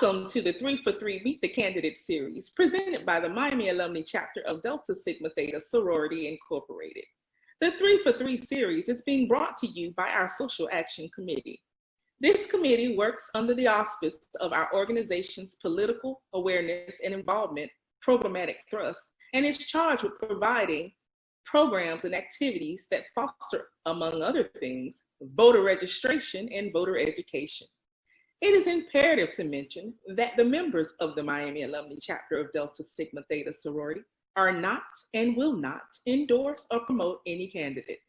Welcome to the 3 for 3 Meet the Candidates series presented by the Miami Alumni Chapter of Delta Sigma Theta Sorority Incorporated. The 3 for 3 series is being brought to you by our Social Action Committee. This committee works under the auspice of our organization's political awareness and involvement programmatic thrust and is charged with providing programs and activities that foster, among other things, voter registration and voter education. It is imperative to mention that the members of the Miami Alumni Chapter of Delta Sigma Theta Sorority are not and will not endorse or promote any candidate.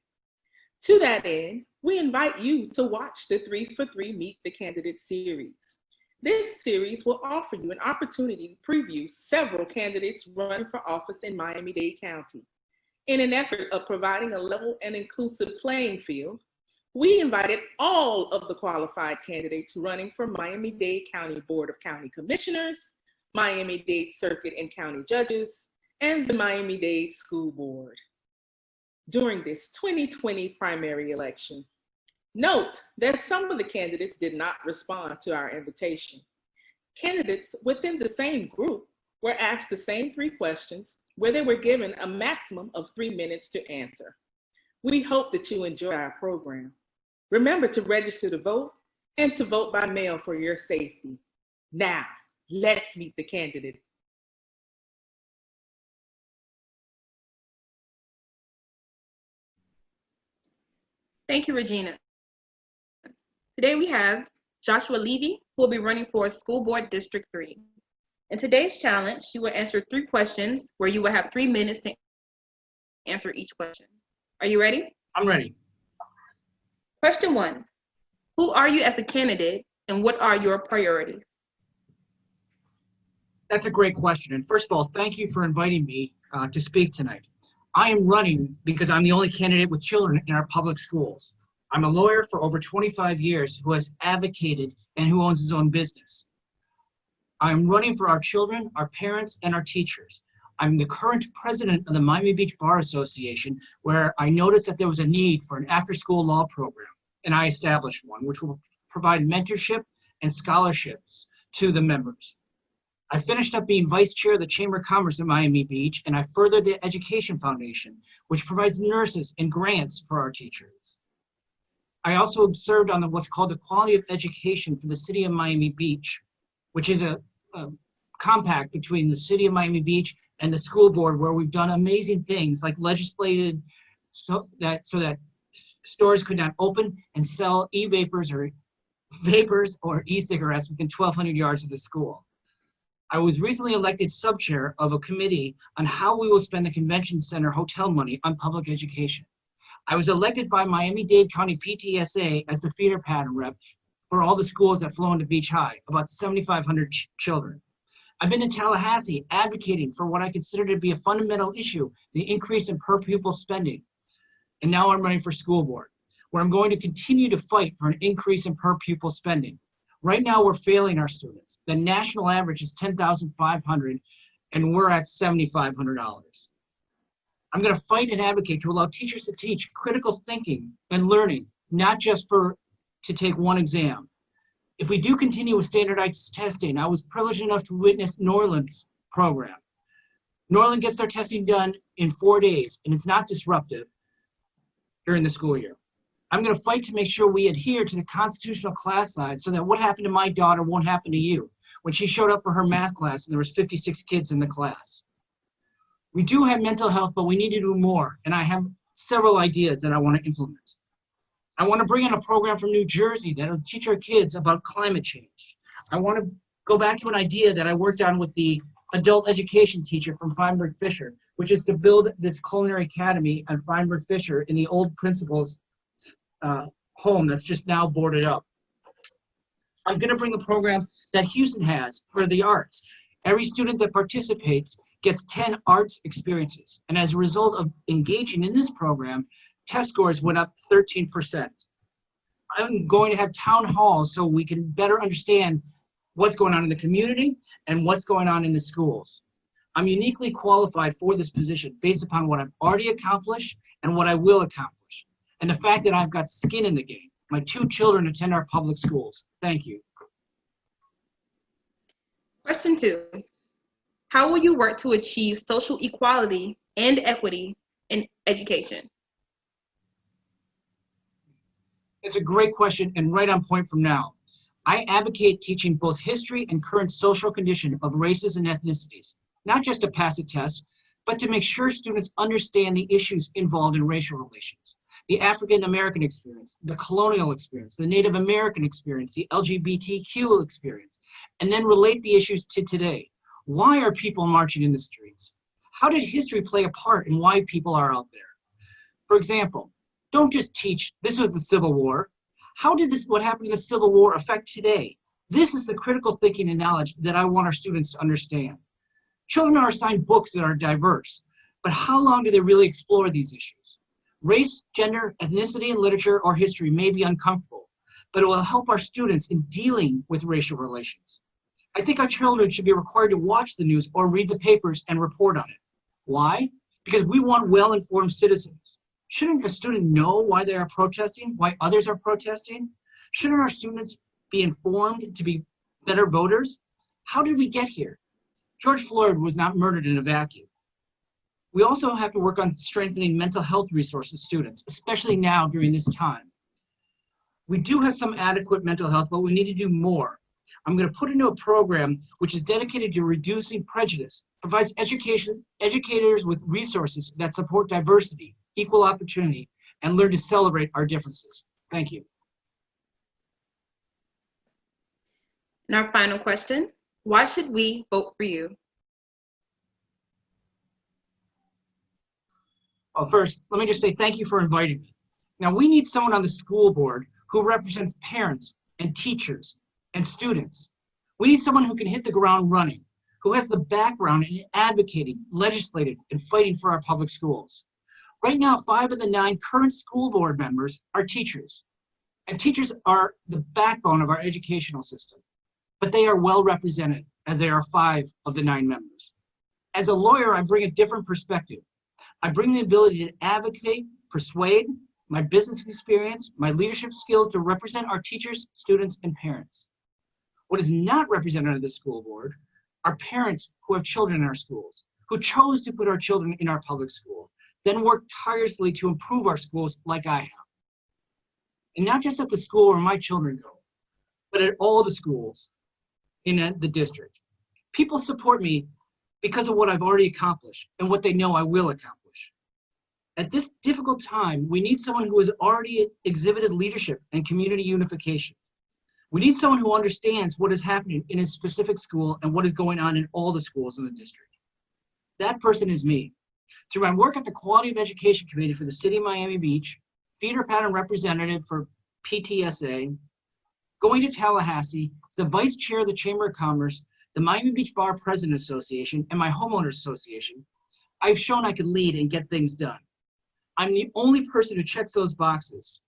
To that end, we invite you to watch the 3 for 3 Meet the Candidates series. This series will offer you an opportunity to preview several candidates running for office in Miami-Dade County. In an effort of providing a level and inclusive playing field, we invited all of the qualified candidates running for Miami-Dade County Board of County Commissioners, Miami-Dade Circuit and County Judges, and the Miami-Dade School Board during this 2020 primary election. Note that some of the candidates did not respond to our invitation. Candidates within the same group were asked the same 3 questions where they were given a maximum of 3 minutes to answer. We hope that you enjoy our program. Remember to register to vote and to vote by mail for your safety. Now, let's meet the candidate. Thank you, Regina. Today we have Joshua Levy, who will be running for School Board District 3. In today's challenge, you will answer 3 questions where you will have 3 minutes to answer each question. Are you ready? I'm ready. Question 1. Who are you as a candidate and what are your priorities? That's a great question. And first of all, thank you for inviting me to speak tonight. I am running because I'm the only candidate with children in our public schools. I'm a lawyer for over 25 years who has advocated and who owns his own business. I'm running for our children, our parents, and our teachers. I'm the current president of the Miami Beach Bar Association, where I noticed that there was a need for an after-school law program, and I established one, which will provide mentorship and scholarships to the members. I finished up being vice chair of the Chamber of Commerce at Miami Beach, and I furthered the Education Foundation, which provides nurses and grants for our teachers. I also served on what's called the Quality of Education for the City of Miami Beach, which is a compact between the City of Miami Beach and the school board, where we've done amazing things like legislated so that stores could not open and sell e-vapors or vapors or e-cigarettes within 1,200 yards of the school. I was recently elected sub-chair of a committee on how we will spend the convention center hotel money on public education. I was elected by Miami-Dade County PTSA as the feeder pattern rep for all the schools that flow into Beach High, about 7,500 children. I've been to Tallahassee advocating for what I consider to be a fundamental issue, the increase in per pupil spending. And now I'm running for school board, where I'm going to continue to fight for an increase in per pupil spending. Right now we're failing our students. The national average is $10,500 and we're at $7,500. I'm going to fight and advocate to allow teachers to teach critical thinking and learning, not just to take one exam. If we do continue with standardized testing, I was privileged enough to witness Norland's program. Norland gets their testing done in 4 days, and it's not disruptive during the school year. I'm going to fight to make sure we adhere to the constitutional class size so that what happened to my daughter won't happen to you. When she showed up for her math class and there was 56 kids in the class. We do have mental health, but we need to do more, and I have several ideas that I want to implement. I want to bring in a program from New Jersey that will teach our kids about climate change. I want to go back to an idea that I worked on with the adult education teacher from Feinberg Fisher, which is to build this culinary academy at Feinberg Fisher in the old principal's home that's just now boarded up. I'm going to bring a program that Houston has for the arts. Every student that participates gets 10 arts experiences. And as a result of engaging in this program, test scores went up 13%. I'm going to have town halls so we can better understand what's going on in the community and what's going on in the schools. I'm uniquely qualified for this position based upon what I've already accomplished and what I will accomplish, and the fact that I've got skin in the game. My 2 children attend our public schools. Thank you. Question 2. How will you work to achieve social equality and equity in education? It's a great question and right on point from now. I advocate teaching both history and current social condition of races and ethnicities, not just to pass a test, but to make sure students understand the issues involved in racial relations. The African American experience, the colonial experience, the Native American experience, the LGBTQ experience, and then relate the issues to today. Why are people marching in the streets? How did history play a part in why people are out there? For example, don't just teach, this was the Civil War. How did what happened in the Civil War affect today? This is the critical thinking and knowledge that I want our students to understand. Children are assigned books that are diverse, but how long do they really explore these issues? Race, gender, ethnicity, and literature or history may be uncomfortable, but it will help our students in dealing with racial relations. I think our children should be required to watch the news or read the papers and report on it. Why? Because we want well-informed citizens. Shouldn't a student know why they are protesting, why others are protesting? Shouldn't our students be informed to be better voters? How did we get here? George Floyd was not murdered in a vacuum. We also have to work on strengthening mental health resources to students, especially now during this time. We do have some adequate mental health, but we need to do more. I'm going to put into a program which is dedicated to reducing prejudice, provides educators with resources that support diversity, equal opportunity, and learn to celebrate our differences. Thank you. And our final question, why should we vote for you? Well, first, let me just say thank you for inviting me. Now, we need someone on the school board who represents parents and teachers and students. We need someone who can hit the ground running, who has the background in advocating, legislating, and fighting for our public schools. Right now, 5 of the 9 current school board members are teachers, and teachers are the backbone of our educational system, but they are well represented as they are 5 of the 9 members. As a lawyer, I bring a different perspective. I bring the ability to advocate, persuade, my business experience, my leadership skills to represent our teachers, students, and parents. What is not represented on the school board are parents who have children in our schools, who chose to put our children in our public school, then work tirelessly to improve our schools like I have. And not just at the school where my children go, but at all the schools in the district. People support me because of what I've already accomplished and what they know I will accomplish. At this difficult time, we need someone who has already exhibited leadership and community unification. We need someone who understands what is happening in a specific school and what is going on in all the schools in the district. That person is me. Through my work at the Quality of Education Committee for the City of Miami Beach, feeder pattern representative for PTSA, going to Tallahassee, as the vice chair of the Chamber of Commerce, the Miami Beach Bar President Association, and my homeowners association, I've shown I can lead and get things done. I'm the only person who checks those boxes.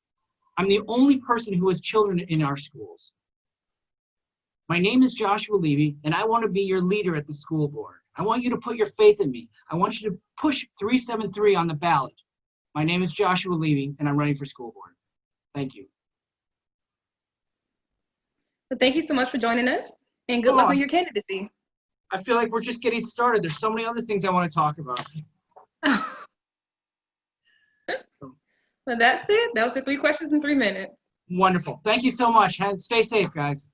I'm the only person who has children in our schools. My name is Joshua Levy, and I want to be your leader at the school board. I want you to put your faith in me. I want you to push 373 on the ballot. My name is Joshua Levy, and I'm running for school board. Thank you. Well, thank you so much for joining us, and good luck on your candidacy. I feel like we're just getting started. There's so many other things I want to talk about. Well, that's it. That was the 3 questions in 3 minutes. Wonderful. Thank you so much. Stay safe, guys.